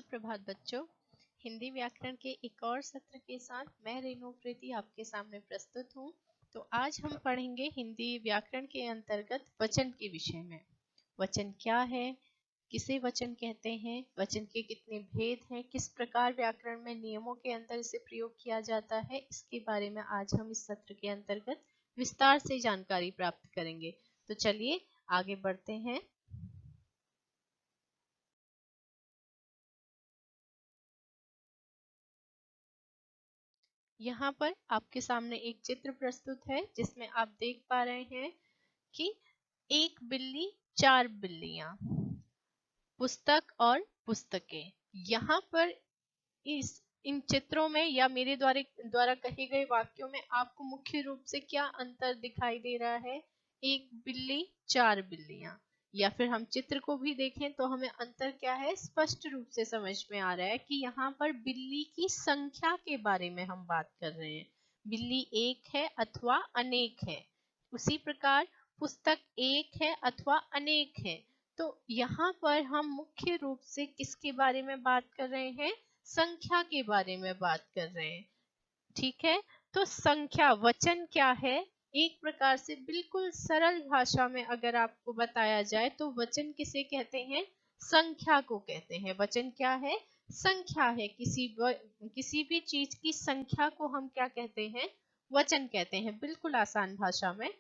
सुप्रभात बच्चों। हिंदी व्याकरण के एक और सत्र के साथ मैं रेणु प्रीति आपके सामने प्रस्तुत हूँ। तो आज हम पढ़ेंगे हिंदी व्याकरण के अंतर्गत वचन के विषय में। वचन क्या है, किसे वचन कहते हैं, वचन के कितने भेद हैं, किस प्रकार व्याकरण में नियमों के अंदर इसे प्रयोग किया जाता है, इसके बारे में आज हम इस सत्र के अंतर्गत विस्तार से जानकारी प्राप्त करेंगे। तो चलिए आगे बढ़ते हैं। यहाँ पर आपके सामने एक चित्र प्रस्तुत है जिसमें आप देख पा रहे हैं कि एक बिल्ली, चार बिल्लियां, पुस्तक और पुस्तकें। यहाँ पर इन चित्रों में या मेरे द्वारा कहे गए वाक्यों में आपको मुख्य रूप से क्या अंतर दिखाई दे रहा है? एक बिल्ली, चार बिल्लियां। या फिर हम चित्र को भी देखें तो हमें अंतर क्या है स्पष्ट रूप से समझ में आ रहा है कि यहाँ पर बिल्ली की संख्या के बारे में हम बात कर रहे हैं। बिल्ली एक है अथवा अनेक है। उसी प्रकार पुस्तक एक है अथवा अनेक है। तो यहाँ पर हम मुख्य रूप से किसके बारे में बात कर रहे हैं? संख्या के बारे में बात कर रहे हैं। ठीक है, तो संख्या वचन क्या है? एक प्रकार से बिल्कुल सरल भाषा में अगर आपको बताया जाए तो वचन किसे कहते हैं? संख्या को कहते हैं। वचन क्या है? संख्या है। किसी भी चीज की संख्या को हम क्या कहते हैं? वचन कहते हैं, बिल्कुल आसान भाषा में।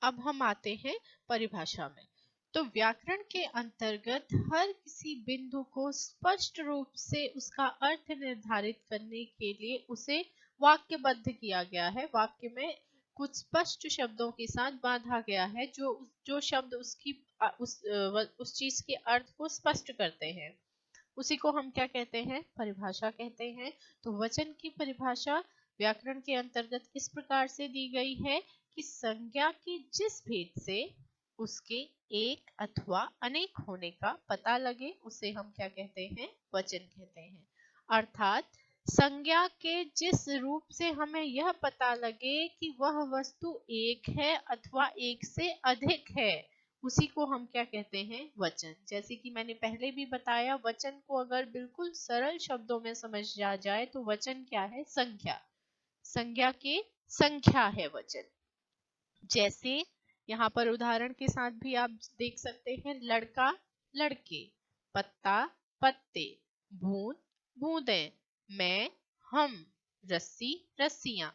अब हम आते हैं परिभाषा में। तो व्याकरण के अंतर्गत हर किसी बिंदु को स्पष्ट रूप से उसका अर्थ निर्धारित करने के लिए उसे वाक्यबद्ध किया गया है। वाक्य में कुछ स्पष्ट शब्दों के साथ बांधा गया है जो शब्द उस चीज के अर्थ को स्पष्ट करते हैं। उसी को हम क्या कहते हैं? परिभाषा कहते हैं। तो वचन की परिभाषा व्याकरण के अंतर्गत इस प्रकार से दी गई है कि संज्ञा के जिस भेद से उसके एक अथवा अनेक होने का पता लगे उसे हम क्या कहते हैं? वचन कहते हैं। अर्थात संज्ञा के जिस रूप से हमें यह पता लगे कि वह वस्तु एक है अथवा एक से अधिक है, उसी को हम क्या कहते हैं? वचन। जैसे कि मैंने पहले भी बताया, वचन को अगर बिल्कुल सरल शब्दों में समझ जाए तो वचन क्या है? संख्या। संज्ञा के संख्या है वचन। जैसे यहाँ पर उदाहरण के साथ भी आप देख सकते हैं, लड़का, लड़के, पत्ता, पत्ते, बूंद, बूंदें, मैं, हम, रस्सी, रस्सियां।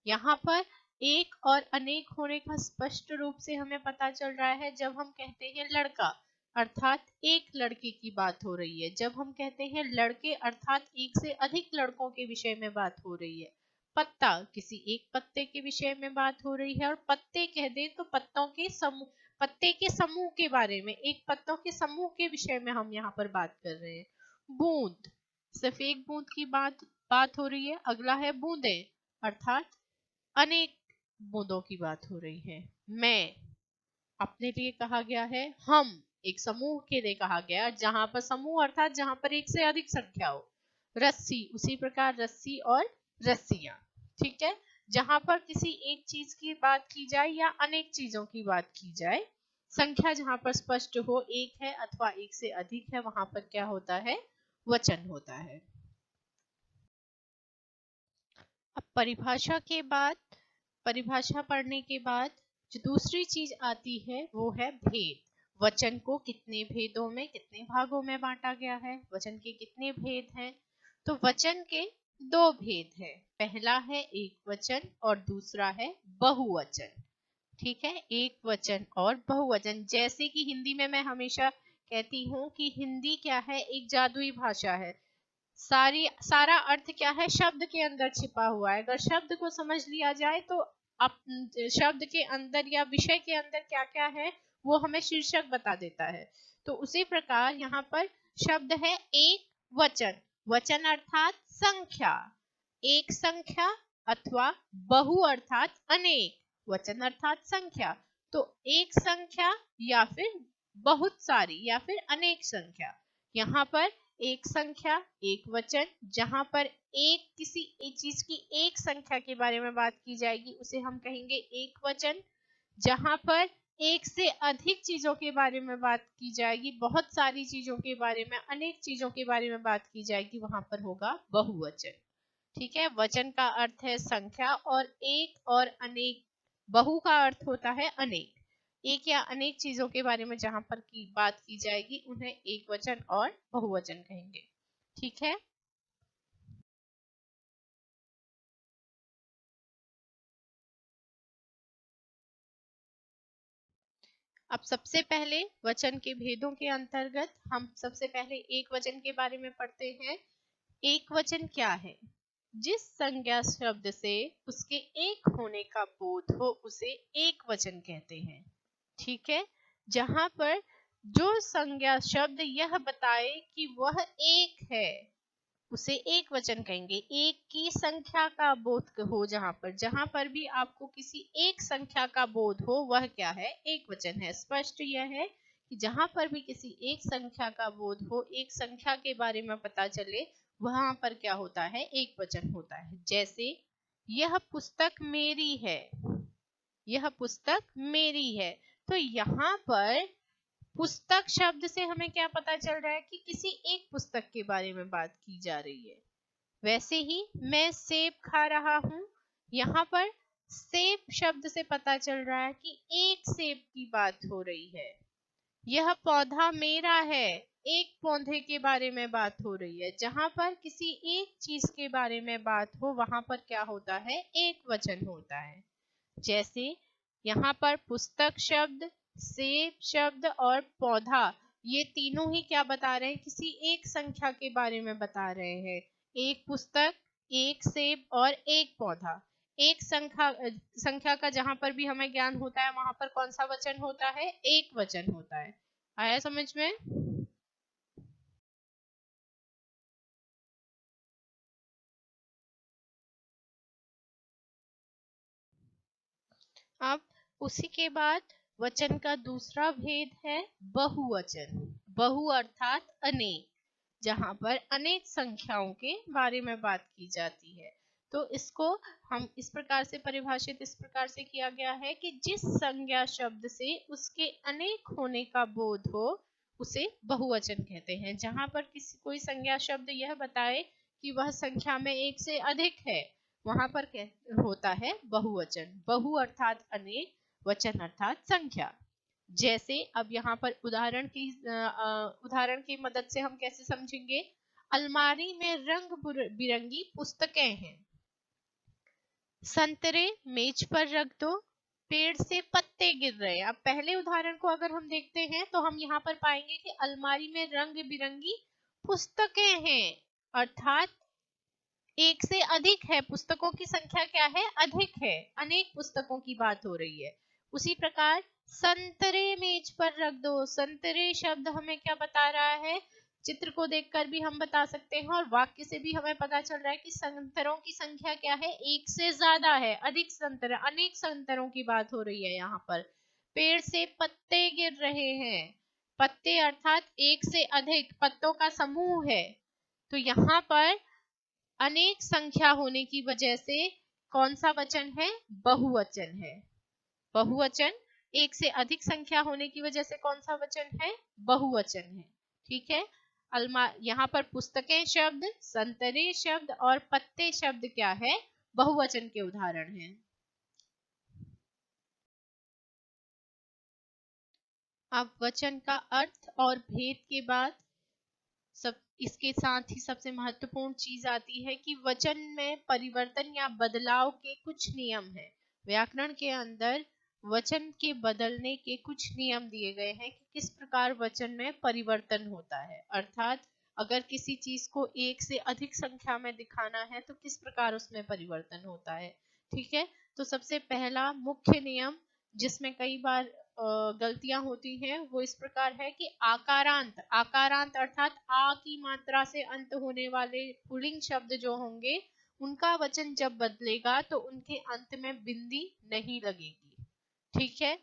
यहाँ पर एक और अनेक होने का स्पष्ट रूप से हमें पता चल रहा है जब हम कहते हैं लड़का, अर्थात एक लड़के की बात हो रही है। जब हम कहते हैं लड़के, अर्थात एक से अधिक लड़कों के विषय में बात हो रही है। पत्ता, किसी एक पत्ते के विषय में बात हो रही है। और पत्ते कह दें तो पत्ते के समूह के बारे में, एक पत्तों के समूह के विषय में हम यहाँ पर बात कर रहे हैं। बूंद, सिर्फ एक बूंद की बात हो रही है। अगला है बूंदे, अर्थात अनेक बूंदों की बात हो रही है। मैं, अपने लिए कहा गया है। हम, एक समूह के लिए कहा गया, जहां पर समूह अर्थात जहां पर एक से अधिक संख्या हो। रस्सी, उसी प्रकार रस्सी और रस्सियां। ठीक है, जहां पर किसी एक चीज की बात की जाए या अनेक चीजों की बात की जाए, संख्या जहां पर स्पष्ट हो, एक है अथवा एक से अधिक है, वहां पर क्या होता है? वचन होता है। अब परिभाषा पढ़ने के बाद जो दूसरी चीज आती है वो है भेद। वचन को कितने भेदों में, कितने भागों में बांटा गया है? वचन के कितने भेद हैं? तो वचन के दो भेद है। पहला है एक वचन और दूसरा है बहुवचन। ठीक है, एक वचन और बहुवचन। जैसे कि हिंदी में मैं हमेशा कहती हूँ कि हिंदी क्या है? एक जादुई भाषा है। सारा अर्थ क्या है? शब्द के अंदर छिपा हुआ है। अगर शब्द को समझ लिया जाए तो शब्द के अंदर या विषय के अंदर क्या क्या है वो हमें शीर्षक बता देता है। तो उसी प्रकार यहाँ पर शब्द है एक वचन। वचन अर्थात संख्या, एक संख्या, अथवा बहु अर्थात अनेक। वचन अर्थात संख्या, तो एक संख्या या फिर बहुत सारी या फिर अनेक संख्या। यहाँ पर एक संख्या, एक वचन। जहां पर किसी एक चीज की एक संख्या के बारे में बात की जाएगी उसे हम कहेंगे एक वचन। जहां पर एक से अधिक चीजों के बारे में बात की जाएगी, बहुत सारी चीजों के बारे में, अनेक चीजों के बारे में बात की जाएगी, वहां पर होगा बहुवचन। ठीक है, वचन का अर्थ है संख्या और एक और अनेक, बहु का अर्थ होता है अनेक। एक या अनेक चीजों के बारे में जहां पर की बात की जाएगी उन्हें एक वचन और बहुवचन कहेंगे। ठीक है, अब सबसे पहले वचन के भेदों के अंतर्गत हम सबसे पहले एक वचन के बारे में पढ़ते हैं। एक वचन क्या है? जिस संज्ञा शब्द से उसके एक होने का बोध हो उसे एक वचन कहते हैं। ठीक है, जहां पर जो संज्ञा शब्द यह बताए कि वह एक है उसे एक वचन कहेंगे। एक की संख्या का बोध हो, जहां पर भी आपको किसी एक संख्या का बोध हो वह क्या है? एक वचन है। स्पष्ट यह है कि जहां पर भी किसी एक संख्या का बोध हो, एक संख्या के बारे में पता चले, वहां पर क्या होता है? एक वचन होता है। जैसे यह पुस्तक मेरी है, यह पुस्तक मेरी है। तो यहाँ पर पुस्तक शब्द से हमें क्या पता चल रहा है कि किसी एक पुस्तक के बारे में बात की जा रही है। वैसे ही मैं सेब खा रहा हूं, यहाँ पर सेब शब्द से पता चल रहा है कि एक सेब की बात हो रही है। यह पौधा मेरा है, एक पौधे के बारे में बात हो रही है। जहां पर किसी एक चीज के बारे में बात हो वहां पर क्या होता है? एक वचन होता है। जैसे यहाँ पर पुस्तक शब्द, सेब शब्द और पौधा, ये तीनों ही क्या बता रहे हैं? किसी एक संख्या के बारे में बता रहे हैं। एक पुस्तक, एक सेब और एक पौधा। एक संख्या का जहां पर भी हमें ज्ञान होता है वहां पर कौन सा वचन होता है? एक वचन होता है। आया समझ में? अब उसी के बाद वचन का दूसरा भेद है बहुवचन। बहु अर्थात अनेक, जहां पर अनेक संख्याओं के बारे में बात की जाती है। तो इसको हम इस प्रकार से परिभाषित इस प्रकार से किया गया है कि जिस संज्ञा शब्द से उसके अनेक होने का बोध हो उसे बहुवचन कहते हैं। जहां पर किसी कोई संज्ञा शब्द यह बताए कि वह संख्या में एक से अधिक है, वहां पर होता है बहुवचन। बहु अर्थात अनेक, वचन अर्थात संख्या। जैसे अब यहाँ पर उदाहरण की मदद से हम कैसे समझेंगे? अलमारी में रंग बिरंगी पुस्तकें हैं। संतरे मेज पर रख दो, पेड़ से पत्ते गिर रहे हैं। अब पहले उदाहरण को अगर हम देखते हैं तो हम यहाँ पर पाएंगे कि अलमारी में रंग बिरंगी पुस्तकें हैं, अर्थात एक से अधिक है, पुस्तकों की संख्या क्या है? अधिक है, अनेक पुस्तकों की बात हो रही है। उसी प्रकार संतरे मेज पर रख दो, संतरे शब्द हमें क्या बता रहा है? चित्र को देखकर भी हम बता सकते हैं और वाक्य से भी हमें पता चल रहा है कि संतरों की संख्या क्या है? एक से ज्यादा है, अधिक संतर, अनेक संतरों की बात हो रही है यहाँ पर। पेड़ से पत्ते गिर रहे हैं, पत्ते अर्थात एक से अधिक पत्तों का समूह है। तो यहाँ पर अनेक संख्या होने की वजह से कौन सा वचन है? बहुवचन है। बहुवचन, एक से अधिक संख्या होने की वजह से कौन सा वचन है? बहुवचन है। ठीक है, यहाँ पर पुस्तकें शब्द, संतरे शब्द और पत्ते शब्द क्या है? बहुवचन के उदाहरण हैं। अब वचन का अर्थ और भेद के बाद सब इसके साथ ही सबसे महत्वपूर्ण चीज आती है कि वचन में परिवर्तन या बदलाव के कुछ नियम हैं। व्याकरण के अंदर वचन के बदलने के कुछ नियम दिए गए हैं कि किस प्रकार वचन में परिवर्तन होता है। अर्थात अगर किसी चीज को एक से अधिक संख्या में दिखाना है तो किस प्रकार उसमें परिवर्तन होता है। ठीक है, तो सबसे पहला मुख्य नियम जिसमें कई बार गलतियां होती हैं वो इस प्रकार है कि आकारांत, आकारांत अर्थात आ की मात्रा से अंत होने वाले पुल्लिंग शब्द जो होंगे उनका वचन जब बदलेगा तो उनके अंत में बिंदी नहीं लगेगी। ठीक है,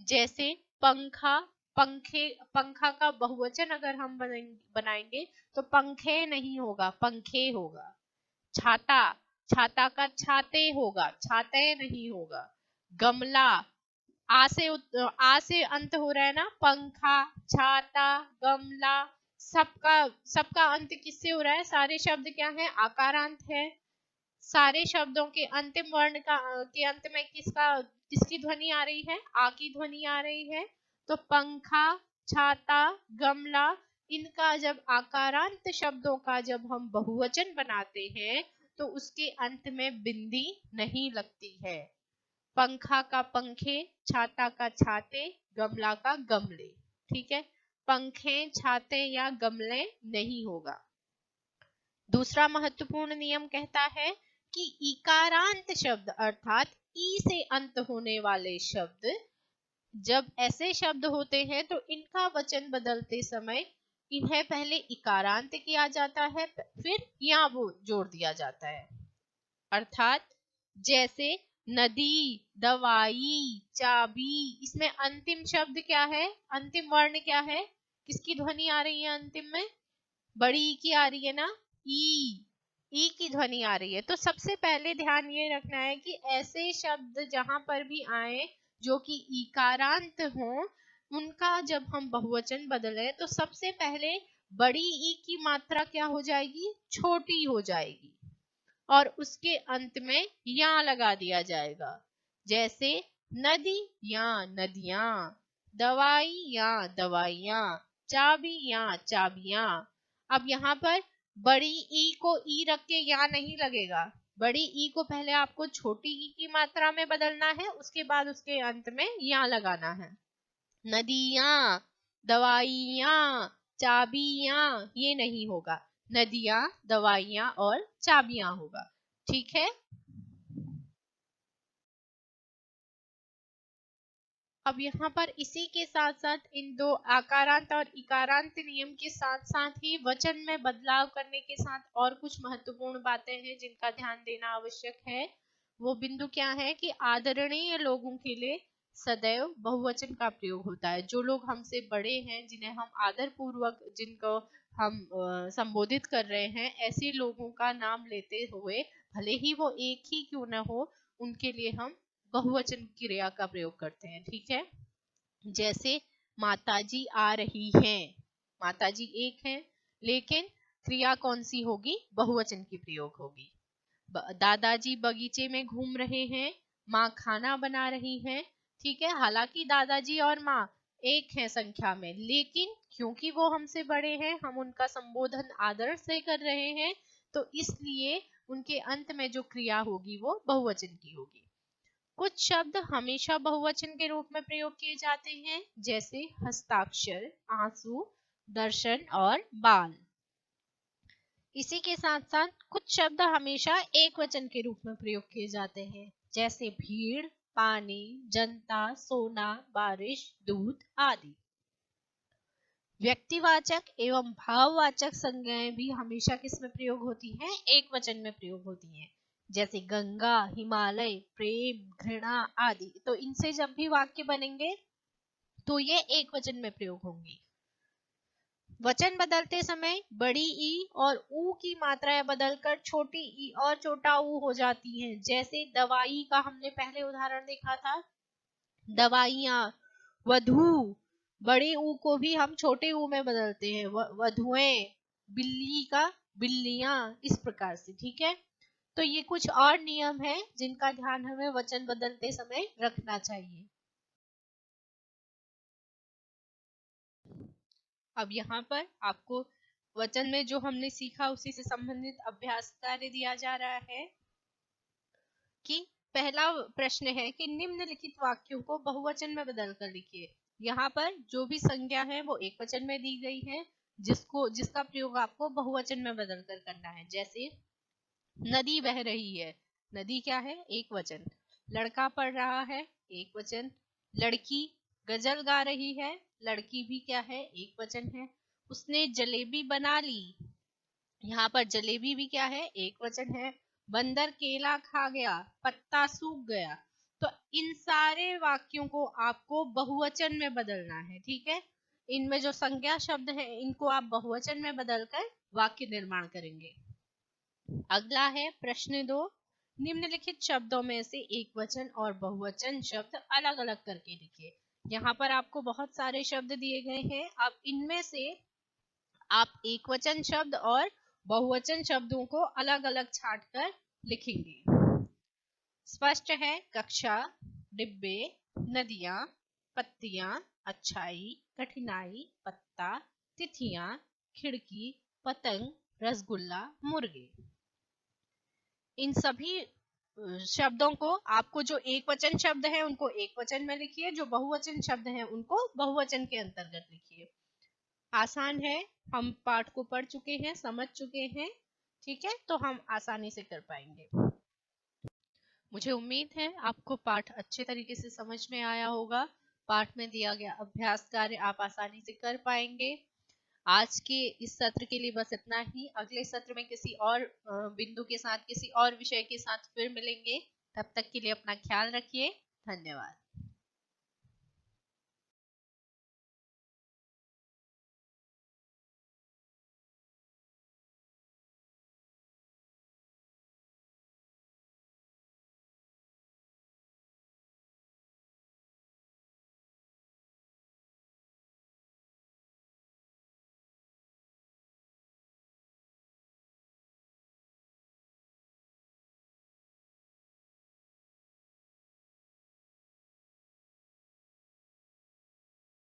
जैसे पंखा, पंखे, पंखा का बहुवचन अगर हम बनाएंगे तो पंखे नहीं होगा, पंखे होगा। छाता, छाता का छाते होगा, छाते नहीं होगा। गमला, आ से अंत हो रहा है ना, पंखा, छाता, गमला, सबका सबका अंत किससे हो रहा है? सारे शब्द क्या है? आकारांत है। सारे शब्दों के अंतिम वर्ण के अंत में किसकी ध्वनि आ रही है? आ की ध्वनि आ रही है। तो पंखा, छाता, गमला, इनका जब आकारांत शब्दों का जब हम बहुवचन बनाते हैं तो उसके अंत में बिंदी नहीं लगती है। पंखा का पंखे, छाता का छाते, गमला का गमले। ठीक है, पंखे, छाते या गमले नहीं होगा। दूसरा महत्वपूर्ण नियम कहता है कि इकारांत शब्द अर्थात ई से अंत होने वाले शब्द, जब ऐसे शब्द होते हैं तो इनका वचन बदलते समय इन्हें पहले इकारांत किया जाता है, फिर या वो जोड़ दिया जाता है। अर्थात जैसे नदी, दवाई, चाबी, इसमें अंतिम शब्द क्या है? अंतिम वर्ण क्या है? किसकी ध्वनि आ रही है अंतिम में? बड़ी ई की आ रही है ना, ई की ध्वनि आ रही है। तो सबसे पहले ध्यान ये रखना है कि ऐसे शब्द जहां पर भी आए जो कि इकारांत हो, उनका जब हम बहुवचन बदले तो सबसे पहले बड़ी ई की मात्रा क्या हो जाएगी? छोटी हो जाएगी और उसके अंत में या लगा दिया जाएगा। जैसे नदी या नदियां, दवाई या दवाइयां, चाबी या चाबियां। अब यहाँ पर बड़ी ई को ई रख के या नहीं लगेगा। बड़ी ई को पहले आपको छोटी ई की मात्रा में बदलना है, उसके बाद उसके अंत में या लगाना है। नदियां, दवाइयां, चाबियां, ये नहीं होगा। नदियां, दवाइयां और चाबियां होगा। ठीक है। अब यहाँ पर इसी के साथ साथ इन दो आकारांत और इकारांत नियम के साथ साथ ही वचन में बदलाव करने के साथ और कुछ महत्वपूर्ण बातें हैं जिनका ध्यान देना आवश्यक है। वो बिंदु क्या है कि आदरणीय लोगों के लिए सदैव बहुवचन का प्रयोग होता है। जो लोग हमसे बड़े हैं, जिन्हें हम आदर पूर्वक, जिनको हम संबोधित कर रहे हैं, ऐसे लोगों का नाम लेते हुए भले ही वो एक ही क्यों न हो, उनके लिए हम बहुवचन क्रिया का प्रयोग करते हैं। ठीक है। जैसे माताजी आ रही हैं, माताजी एक है लेकिन क्रिया कौन सी होगी? बहुवचन की प्रयोग होगी। दादाजी बगीचे में घूम रहे हैं, माँ खाना बना रही हैं। ठीक है, हालांकि दादाजी और माँ एक है संख्या में, लेकिन क्योंकि वो हमसे बड़े हैं, हम उनका संबोधन आदर से कर रहे हैं, तो इसलिए उनके अंत में जो क्रिया होगी वो बहुवचन की होगी। कुछ शब्द हमेशा बहुवचन के रूप में प्रयोग किए जाते हैं, जैसे हस्ताक्षर, आंसू, दर्शन और बाल। इसी के साथ साथ कुछ शब्द हमेशा एक वचन के रूप में प्रयोग किए जाते हैं, जैसे भीड़, पानी, जनता, सोना, बारिश, दूध आदि। व्यक्तिवाचक एवं भाववाचक संज्ञाएं भी हमेशा किस में प्रयोग होती हैं? एक वचन में प्रयोग होती हैं, जैसे गंगा, हिमालय, प्रेम, घृणा आदि। तो इनसे जब भी वाक्य बनेंगे तो ये एक वचन में प्रयोग होंगी। वचन बदलते समय बड़ी ई और ऊ की मात्राएं बदलकर छोटी ई और छोटा ऊ हो जाती हैं। जैसे दवाई का हमने पहले उदाहरण देखा था, दवाइयां, वधु, बड़े ऊ को भी हम छोटे ऊ में बदलते हैं, वधुएं, बिल्ली का बिल्लियां, इस प्रकार से। ठीक है। तो ये कुछ और नियम है जिनका ध्यान हमें वचन बदलते समय रखना चाहिए। अब यहाँ पर आपको वचन में जो हमने सीखा उसी से संबंधित अभ्यास कार्य दिया जा रहा है कि पहला प्रश्न है कि निम्नलिखित वाक्यों को बहुवचन में बदल कर लिखिए। यहाँ पर जो भी संज्ञा है वो एक वचन में दी गई है, जिसका प्रयोग आपको बहुवचन में बदल कर करना है। जैसे नदी बह रही है, नदी क्या है? एक वचन। लड़का पढ़ रहा है, एक वचन। लड़की गजल गा रही है, लड़की भी क्या है? एक वचन है। उसने जलेबी बना ली, यहाँ पर जलेबी भी क्या है? एक वचन है। बंदर केला खा गया, पत्ता सूख गया। तो इन सारे वाक्यों को आपको बहुवचन में बदलना है। ठीक है। इनमें जो संज्ञा शब्द है इनको आप बहुवचन में बदलकर वाक्य निर्माण करेंगे। अगला है प्रश्न 2 निम्नलिखित शब्दों में से एकवचन और बहुवचन शब्द अलग अलग करके लिखिए। यहाँ पर आपको बहुत सारे शब्द दिए गए हैं। अब इनमें से आप एकवचन शब्द और बहुवचन शब्दों को अलग अलग छांट कर लिखेंगे। स्पष्ट है कक्षा, डिब्बे, नदियां, पत्तियां, अच्छाई, कठिनाई, पत्ता, तिथियां, खिड़की, पतंग, रसगुल्ला, मुर्गे। इन सभी शब्दों को आपको जो एक वचन शब्द है उनको एक वचन में लिखिए, जो बहुवचन शब्द हैं उनको बहुवचन के अंतर्गत लिखिए। आसान है, हम पाठ को पढ़ चुके हैं, समझ चुके हैं, ठीक है, तो हम आसानी से कर पाएंगे। मुझे उम्मीद है आपको पाठ अच्छे तरीके से समझ में आया होगा। पाठ में दिया गया अभ्यास कार्य आप आसानी से कर पाएंगे। आज के इस सत्र के लिए बस इतना ही। अगले सत्र में किसी और बिंदु के साथ, किसी और विषय के साथ फिर मिलेंगे। तब तक के लिए अपना ख्याल रखिए। धन्यवाद।